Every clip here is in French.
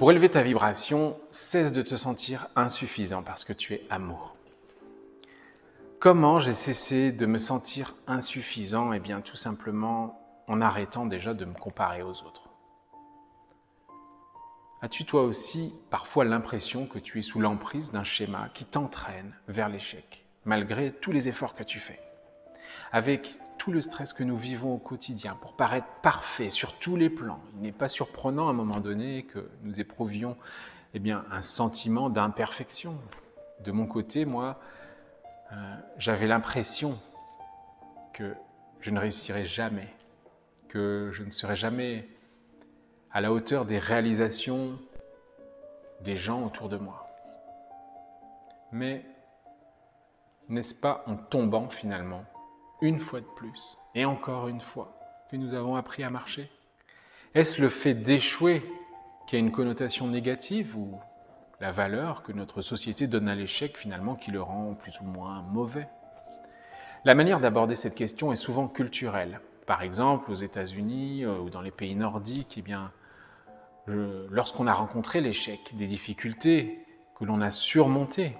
Pour élever ta vibration, cesse de te sentir insuffisant parce que tu es amour. Comment j'ai cessé de me sentir insuffisant? Eh bien, tout simplement en arrêtant déjà de me comparer aux autres. As-tu toi aussi parfois l'impression que tu es sous l'emprise d'un schéma qui t'entraîne vers l'échec, malgré tous les efforts que tu fais? Avec tout le stress que nous vivons au quotidien pour paraître parfait sur tous les plans, il n'est pas surprenant à un moment donné que nous éprouvions un sentiment d'imperfection. De mon côté, moi, j'avais l'impression que je ne réussirais jamais, que je ne serais jamais à la hauteur des réalisations des gens autour de moi. Mais n'est-ce pas en tombant finalement, une fois de plus, et encore une fois, que nous avons appris à marcher? Est-ce le fait d'échouer qui a une connotation négative ou la valeur que notre société donne à l'échec finalement qui le rend plus ou moins mauvais? La manière d'aborder cette question est souvent culturelle. Par exemple, aux États-Unis ou dans les pays nordiques, lorsqu'on a rencontré l'échec, des difficultés que l'on a surmontées,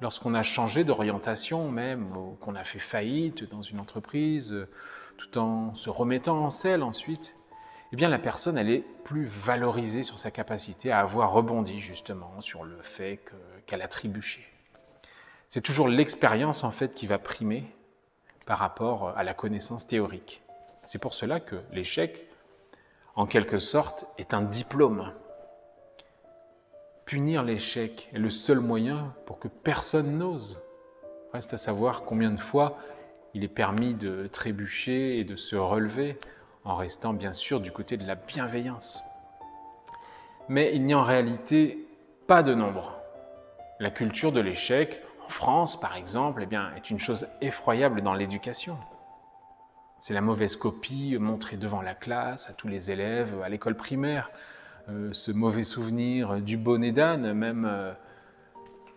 lorsqu'on a changé d'orientation même, ou qu'on a fait faillite dans une entreprise, tout en se remettant en selle ensuite, la personne elle est plus valorisée sur sa capacité à avoir rebondi justement sur le fait qu'elle a trébuché. C'est toujours l'expérience en fait qui va primer par rapport à la connaissance théorique. C'est pour cela que l'échec, en quelque sorte, est un diplôme. Punir l'échec est le seul moyen pour que personne n'ose. Reste à savoir combien de fois il est permis de trébucher et de se relever en restant bien sûr du côté de la bienveillance. Mais il n'y a en réalité pas de nombre. La culture de l'échec, en France par exemple, est une chose effroyable dans l'éducation. C'est la mauvaise copie montrée devant la classe, à tous les élèves, à l'école primaire. Ce mauvais souvenir du bonnet d'âne, même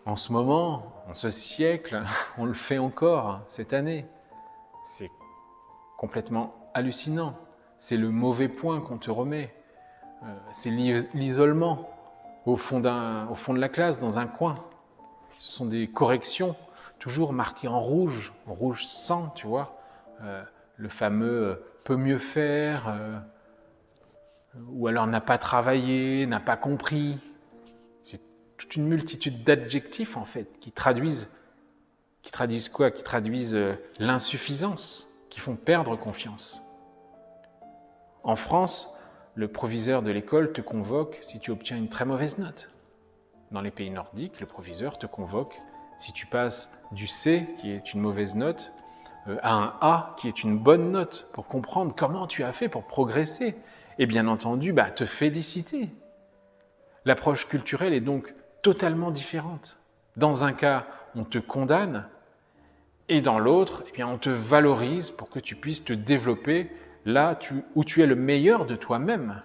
en ce moment, en ce siècle, on le fait encore cette année. C'est complètement hallucinant. C'est le mauvais point qu'on te remet. C'est l'isolement au fond de la classe, dans un coin. Ce sont des corrections, toujours marquées en rouge sang, tu vois. Le fameux « peut mieux faire », ou alors « n'a pas travaillé »,« n'a pas compris ». C'est toute une multitude d'adjectifs en fait qui traduisent quoi? Qui traduisent l'insuffisance, qui font perdre confiance. En France, le proviseur de l'école te convoque si tu obtiens une très mauvaise note. Dans les pays nordiques, le proviseur te convoque si tu passes du C, qui est une mauvaise note, à un A, qui est une bonne note, pour comprendre comment tu as fait pour progresser. Et bien entendu, te féliciter. L'approche culturelle est donc totalement différente. Dans un cas, on te condamne, et dans l'autre, on te valorise pour que tu puisses te développer là où tu es le meilleur de toi-même.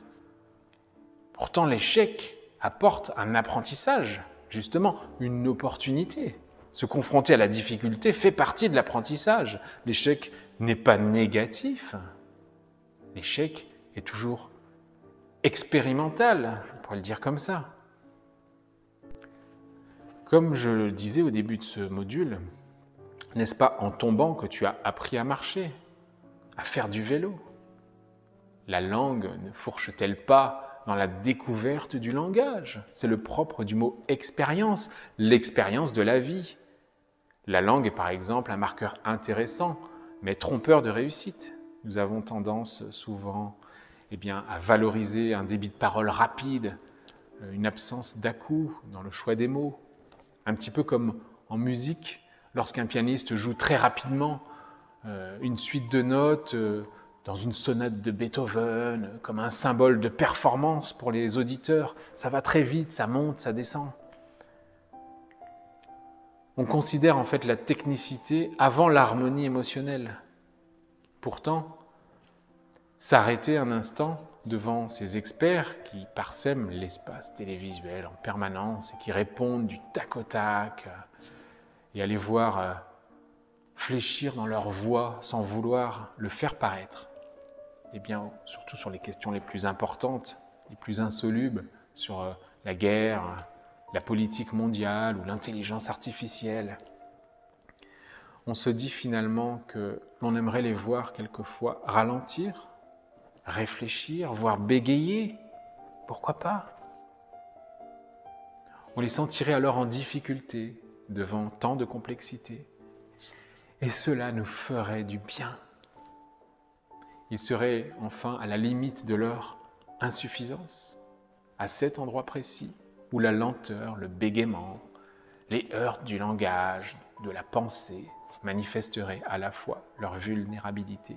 Pourtant, l'échec apporte un apprentissage, justement, une opportunité. Se confronter à la difficulté fait partie de l'apprentissage. L'échec n'est pas négatif. L'échec est toujours expérimental, on pourrait le dire comme ça. Comme je le disais au début de ce module, n'est-ce pas en tombant que tu as appris à marcher, à faire du vélo? La langue ne fourche-t-elle pas dans la découverte du langage? C'est le propre du mot expérience, l'expérience de la vie. La langue est par exemple un marqueur intéressant, mais trompeur de réussite. Nous avons tendance souvent à valoriser un débit de parole rapide, une absence d'à-coups dans le choix des mots. Un petit peu comme en musique, lorsqu'un pianiste joue très rapidement une suite de notes dans une sonate de Beethoven, comme un symbole de performance pour les auditeurs. Ça va très vite, ça monte, ça descend. On considère en fait la technicité avant l'harmonie émotionnelle. Pourtant, s'arrêter un instant devant ces experts qui parsèment l'espace télévisuel en permanence et qui répondent du tac au tac et aller voir fléchir dans leur voix sans vouloir le faire paraître, surtout sur les questions les plus importantes, les plus insolubles, sur la guerre, la politique mondiale ou l'intelligence artificielle, on se dit finalement que l'on aimerait les voir quelquefois ralentir, réfléchir, voire bégayer. Pourquoi pas? On les sentirait alors en difficulté devant tant de complexité. Et cela nous ferait du bien. Ils seraient enfin à la limite de leur insuffisance, à cet endroit précis où la lenteur, le bégaiement, les heurts du langage, de la pensée manifesteraient à la fois leur vulnérabilité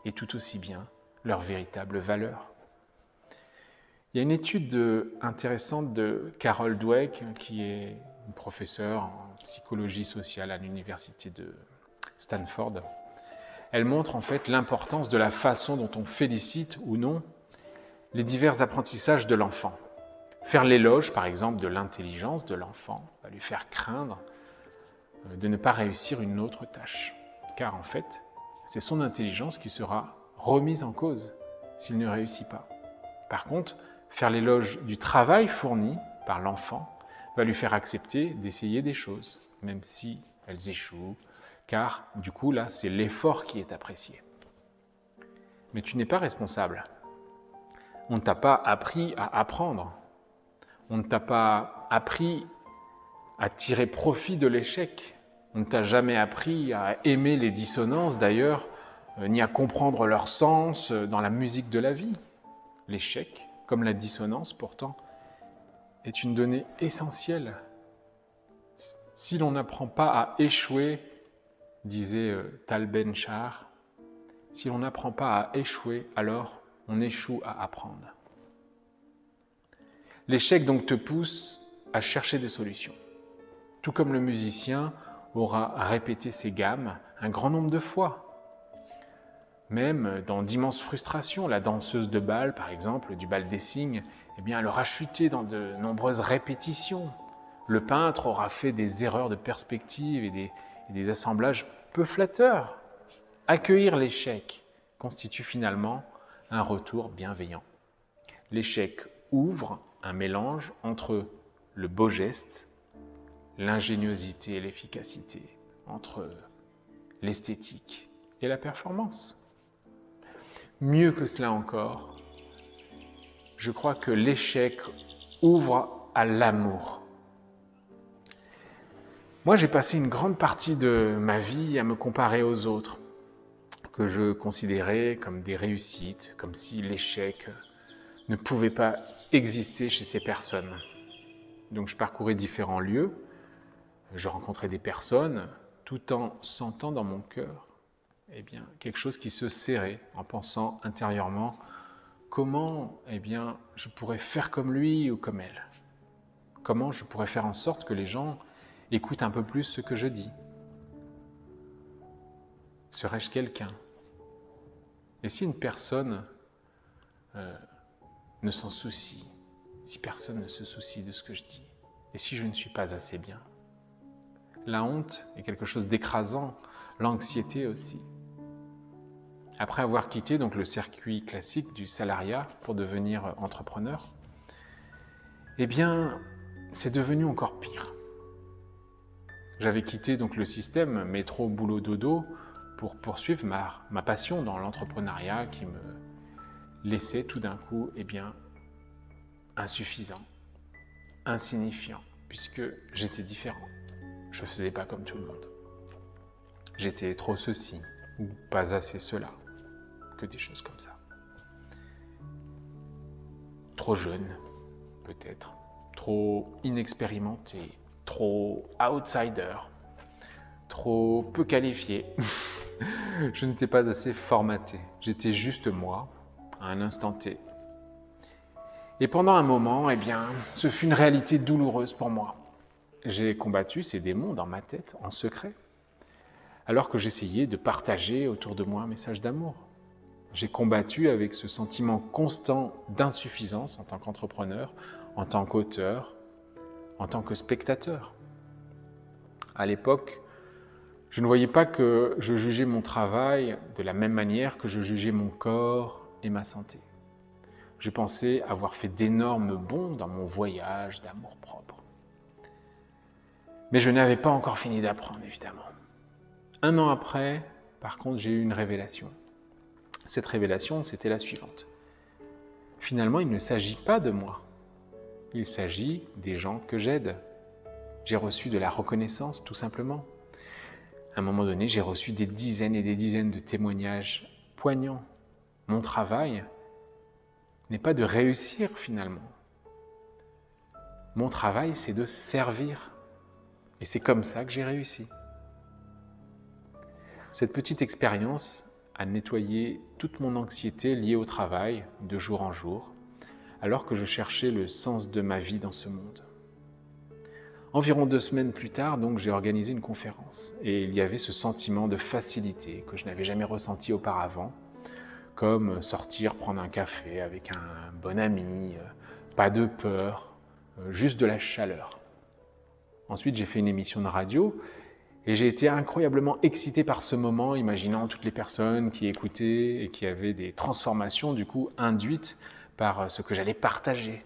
et tout aussi bien leur véritable valeur. Il y a une étude intéressante de Carol Dweck, qui est une professeure en psychologie sociale à l'université de Stanford. Elle montre en fait l'importance de la façon dont on félicite ou non les divers apprentissages de l'enfant. Faire l'éloge, par exemple, de l'intelligence de l'enfant va lui faire craindre de ne pas réussir une autre tâche. Car en fait, c'est son intelligence qui sera remise en cause s'il ne réussit pas. Par contre, faire l'éloge du travail fourni par l'enfant va lui faire accepter d'essayer des choses, même si elles échouent, car du coup là, c'est l'effort qui est apprécié. Mais tu n'es pas responsable. On ne t'a pas appris à apprendre. On ne t'a pas appris à tirer profit de l'échec. On ne t'a jamais appris à aimer les dissonances d'ailleurs, ni à comprendre leur sens dans la musique de la vie. L'échec, comme la dissonance pourtant, est une donnée essentielle. Si l'on n'apprend pas à échouer, disait Tal Ben-Shahar, si l'on n'apprend pas à échouer, alors on échoue à apprendre. L'échec donc te pousse à chercher des solutions. Tout comme le musicien aura répété ses gammes un grand nombre de fois. Même dans d'immenses frustrations, la danseuse de bal, par exemple, du bal des cygnes, eh bien, elle aura chuté dans de nombreuses répétitions. Le peintre aura fait des erreurs de perspective et des assemblages peu flatteurs. Accueillir l'échec constitue finalement un retour bienveillant. L'échec ouvre un mélange entre le beau geste, l'ingéniosité et l'efficacité, entre l'esthétique et la performance. Mieux que cela encore, je crois que l'échec ouvre à l'amour. Moi, j'ai passé une grande partie de ma vie à me comparer aux autres, que je considérais comme des réussites, comme si l'échec ne pouvait pas exister chez ces personnes. Donc je parcourais différents lieux, je rencontrais des personnes, tout en sentant dans mon cœur quelque chose qui se serrait, en pensant intérieurement comment je pourrais faire comme lui ou comme elle. Comment je pourrais faire en sorte que les gens écoutent un peu plus ce que je dis. Serais-je quelqu'un? Et si une personne ne s'en soucie, si personne ne se soucie de ce que je dis, et si je ne suis pas assez bien? La honte est quelque chose d'écrasant, l'anxiété aussi. Après avoir quitté donc le circuit classique du salariat pour devenir entrepreneur, c'est devenu encore pire. J'avais quitté donc le système métro, boulot, dodo pour poursuivre ma passion dans l'entrepreneuriat qui me laissait tout d'un coup insuffisant, insignifiant, puisque j'étais différent. Je ne faisais pas comme tout le monde. J'étais trop ceci ou pas assez cela, que des choses comme ça. Trop jeune, peut-être, trop inexpérimenté, trop outsider, trop peu qualifié. Je n'étais pas assez formaté. J'étais juste moi, à un instant T. Et pendant un moment, ce fut une réalité douloureuse pour moi. J'ai combattu ces démons dans ma tête, en secret, alors que j'essayais de partager autour de moi un message d'amour. J'ai combattu avec ce sentiment constant d'insuffisance en tant qu'entrepreneur, en tant qu'auteur, en tant que spectateur. À l'époque, je ne voyais pas que je jugeais mon travail de la même manière que je jugeais mon corps et ma santé. Je pensais avoir fait d'énormes bonds dans mon voyage d'amour-propre. Mais je n'avais pas encore fini d'apprendre, évidemment. 1 an après, par contre, j'ai eu une révélation. Cette révélation, c'était la suivante. Finalement, il ne s'agit pas de moi. Il s'agit des gens que j'aide. J'ai reçu de la reconnaissance, tout simplement. À un moment donné, j'ai reçu des dizaines et des dizaines de témoignages poignants. Mon travail n'est pas de réussir, finalement. Mon travail, c'est de servir. Et c'est comme ça que j'ai réussi. Cette petite expérience a nettoyé toute mon anxiété liée au travail, de jour en jour, alors que je cherchais le sens de ma vie dans ce monde. Environ 2 semaines plus tard, donc, j'ai organisé une conférence et il y avait ce sentiment de facilité que je n'avais jamais ressenti auparavant, comme sortir prendre un café avec un bon ami, pas de peur, juste de la chaleur. Ensuite, j'ai fait une émission de radio et j'ai été incroyablement excité par ce moment, imaginant toutes les personnes qui écoutaient et qui avaient des transformations du coup induites par ce que j'allais partager.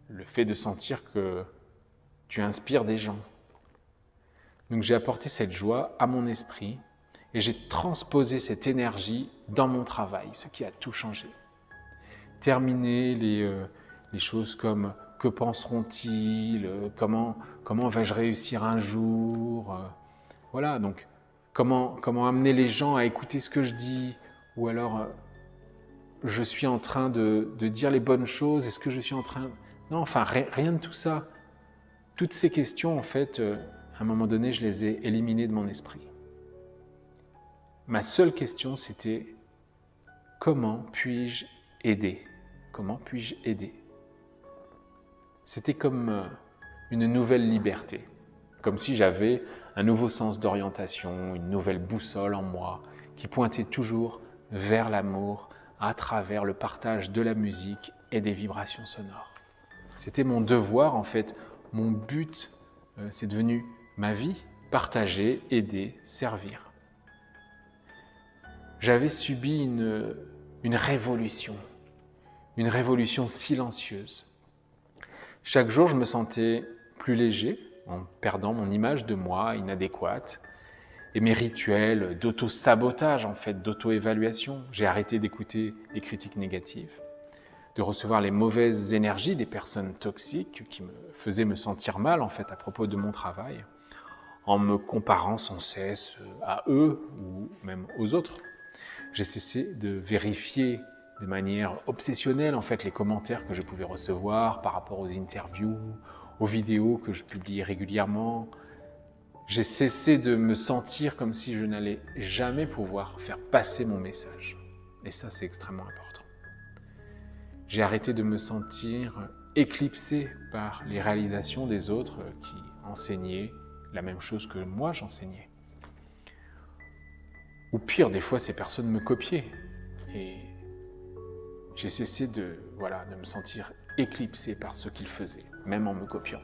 Le fait de sentir que tu inspires des gens. Donc j'ai apporté cette joie à mon esprit et j'ai transposé cette énergie dans mon travail, ce qui a tout changé. Terminer les choses comme que penseront-ils, comment vais-je réussir un jour, voilà, donc comment amener les gens à écouter ce que je dis, ou alors je suis en train de dire les bonnes choses, est-ce que je suis en train... Non, enfin rien de tout ça. Toutes ces questions, en fait, à un moment donné, je les ai éliminées de mon esprit. Ma seule question, c'était comment puis-je aider ? Comment puis-je aider ? C'était comme une nouvelle liberté, comme si j'avais un nouveau sens d'orientation, une nouvelle boussole en moi qui pointait toujours vers l'amour à travers le partage de la musique et des vibrations sonores. C'était mon devoir, en fait, mon but, c'est devenu ma vie, partager, aider, servir. J'avais subi une révolution silencieuse. Chaque jour, je me sentais plus léger, en perdant mon image de moi inadéquate, et mes rituels d'auto-sabotage, en fait, d'auto-évaluation. J'ai arrêté d'écouter les critiques négatives, de recevoir les mauvaises énergies des personnes toxiques qui me faisaient me sentir mal, en fait, à propos de mon travail, en me comparant sans cesse à eux ou même aux autres. J'ai cessé de vérifier de manière obsessionnelle, en fait, les commentaires que je pouvais recevoir par rapport aux interviews, aux vidéos que je publiais régulièrement. J'ai cessé de me sentir comme si je n'allais jamais pouvoir faire passer mon message. Et ça, c'est extrêmement important. J'ai arrêté de me sentir éclipsé par les réalisations des autres qui enseignaient la même chose que moi j'enseignais. Ou pire, des fois, ces personnes me copiaient. Et j'ai cessé de me sentir éclipsé par ce qu'ils faisaient, même en me copiant.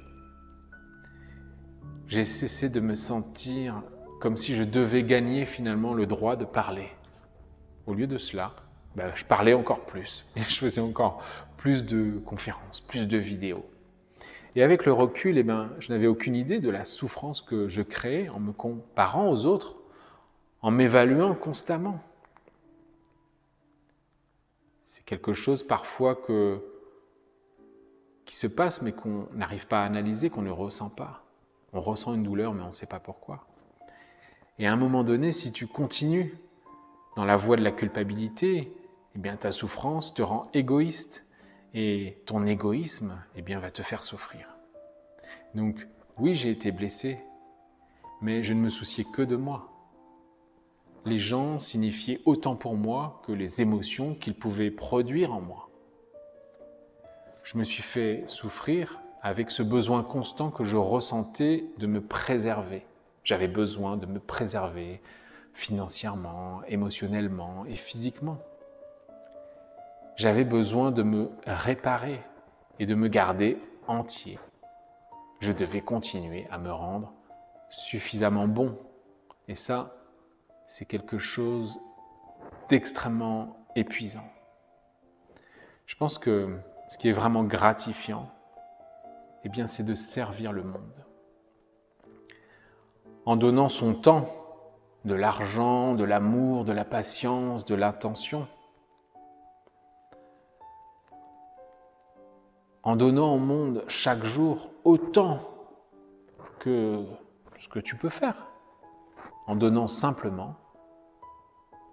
J'ai cessé de me sentir comme si je devais gagner finalement le droit de parler. Au lieu de cela, je parlais encore plus et je faisais encore plus de conférences, plus de vidéos. Et avec le recul, je n'avais aucune idée de la souffrance que je créais en me comparant aux autres, en m'évaluant constamment. C'est quelque chose parfois qui se passe mais qu'on n'arrive pas à analyser, qu'on ne ressent pas. On ressent une douleur mais on ne sait pas pourquoi. Et à un moment donné, si tu continues dans la voie de la culpabilité, ta souffrance te rend égoïste et ton égoïsme va te faire souffrir. Donc oui, j'ai été blessé, mais je ne me souciais que de moi. Les gens signifiaient autant pour moi que les émotions qu'ils pouvaient produire en moi. Je me suis fait souffrir avec ce besoin constant que je ressentais de me préserver. J'avais besoin de me préserver financièrement, émotionnellement et physiquement. J'avais besoin de me réparer et de me garder entier. Je devais continuer à me rendre suffisamment bon. Et ça, c'est quelque chose d'extrêmement épuisant. Je pense que ce qui est vraiment gratifiant, eh bien, c'est de servir le monde. En donnant son temps, de l'argent, de l'amour, de la patience, de l'attention, en donnant au monde chaque jour autant que ce que tu peux faire, en donnant simplement,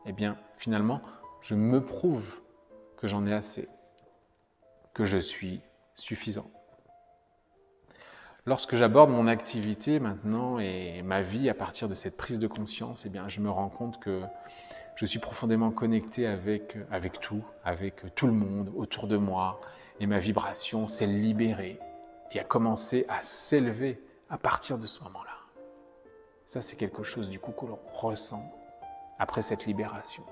eh bien, finalement, je me prouve que j'en ai assez, que je suis suffisant. Lorsque j'aborde mon activité maintenant et ma vie à partir de cette prise de conscience, eh bien, je me rends compte que je suis profondément connecté avec tout, avec tout le monde autour de moi, et ma vibration s'est libérée et a commencé à s'élever à partir de ce moment-là. Ça, c'est quelque chose du coup que l'on ressent après cette libération.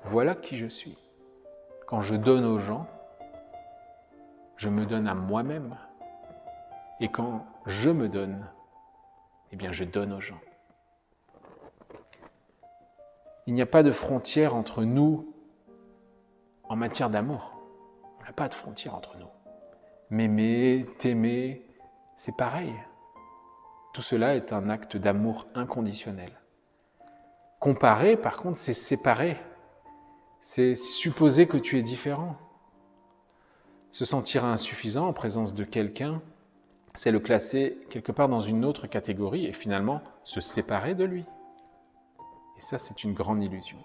Voilà qui je suis. Quand je donne aux gens, je me donne à moi-même. Et quand je me donne, eh bien je donne aux gens. Il n'y a pas de frontière entre nous en matière d'amour. On n'a pas de frontière entre nous. M'aimer, t'aimer, c'est pareil. Tout cela est un acte d'amour inconditionnel. Comparer, par contre, c'est séparer. C'est supposer que tu es différent. Se sentir insuffisant en présence de quelqu'un, c'est le classer quelque part dans une autre catégorie et finalement se séparer de lui. Et ça, c'est une grande illusion.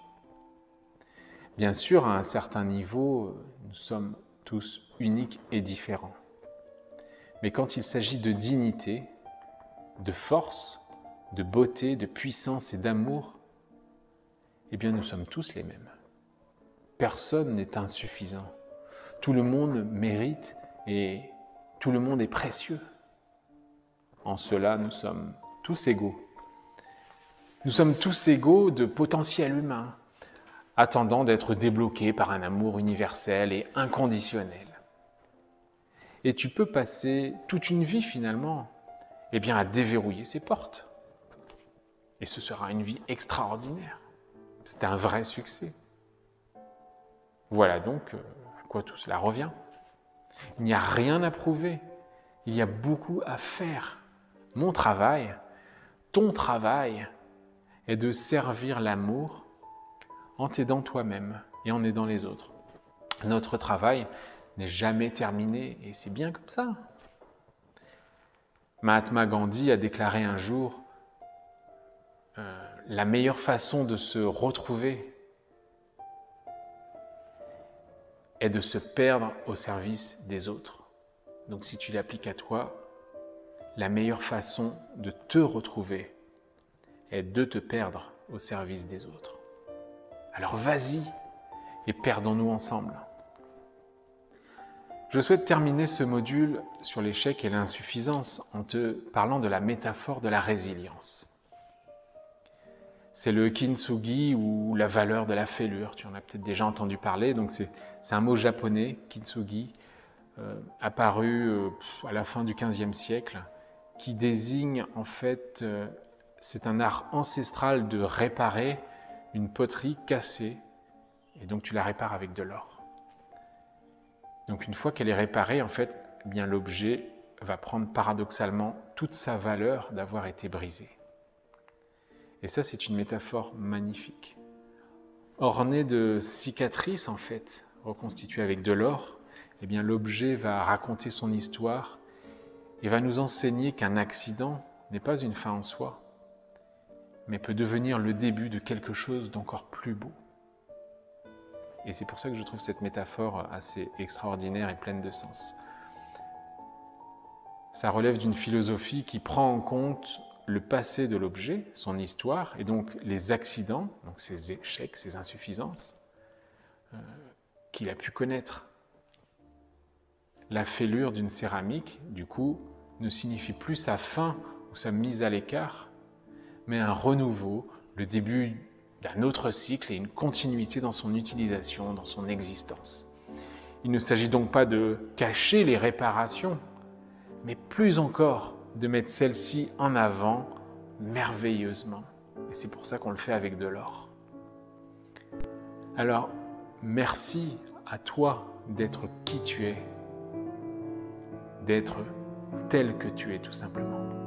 Bien sûr, à un certain niveau, nous sommes tous uniques et différents. Mais quand il s'agit de dignité, de force, de beauté, de puissance et d'amour, eh bien nous sommes tous les mêmes. Personne n'est insuffisant. Tout le monde mérite et tout le monde est précieux. En cela, nous sommes tous égaux. Nous sommes tous égaux de potentiel humain, attendant d'être débloqués par un amour universel et inconditionnel. Et tu peux passer toute une vie finalement à déverrouiller ces portes. Et ce sera une vie extraordinaire. C'est un vrai succès. Voilà donc à quoi tout cela revient. Il n'y a rien à prouver. Il y a beaucoup à faire. Mon travail, ton travail, est de servir l'amour en t'aidant toi-même et en aidant les autres. Notre travail n'est jamais terminé et c'est bien comme ça. Mahatma Gandhi a déclaré un jour la meilleure façon de se retrouver est de se perdre au service des autres. Donc si tu l'appliques à toi, la meilleure façon de te retrouver est de te perdre au service des autres. Alors vas-y et perdons-nous ensemble. Je souhaite terminer ce module sur l'échec et l'insuffisance en te parlant de la métaphore de la résilience. C'est le kintsugi ou la valeur de la fêlure. Tu en as peut-être déjà entendu parler. Donc c'est un mot japonais, kintsugi, apparu à la fin du XVe siècle, qui désigne en fait, c'est un art ancestral de réparer une poterie cassée. Et donc tu la répares avec de l'or. Donc une fois qu'elle est réparée, en fait, eh bien l'objet va prendre paradoxalement toute sa valeur d'avoir été brisé. Et ça, c'est une métaphore magnifique. Ornée de cicatrices, en fait, reconstituée avec de l'or, eh bien l'objet va raconter son histoire et va nous enseigner qu'un accident n'est pas une fin en soi, mais peut devenir le début de quelque chose d'encore plus beau. Et c'est pour ça que je trouve cette métaphore assez extraordinaire et pleine de sens. Ça relève d'une philosophie qui prend en compte le passé de l'objet, son histoire, et donc les accidents, donc ses échecs, ses insuffisances, qu'il a pu connaître. La fêlure d'une céramique, du coup, ne signifie plus sa fin ou sa mise à l'écart, mais un renouveau, le début d'un autre cycle et une continuité dans son utilisation, dans son existence. Il ne s'agit donc pas de cacher les réparations, mais plus encore de mettre celles-ci en avant merveilleusement. Et c'est pour ça qu'on le fait avec de l'or. Alors, merci à toi d'être qui tu es, d'être tel que tu es tout simplement.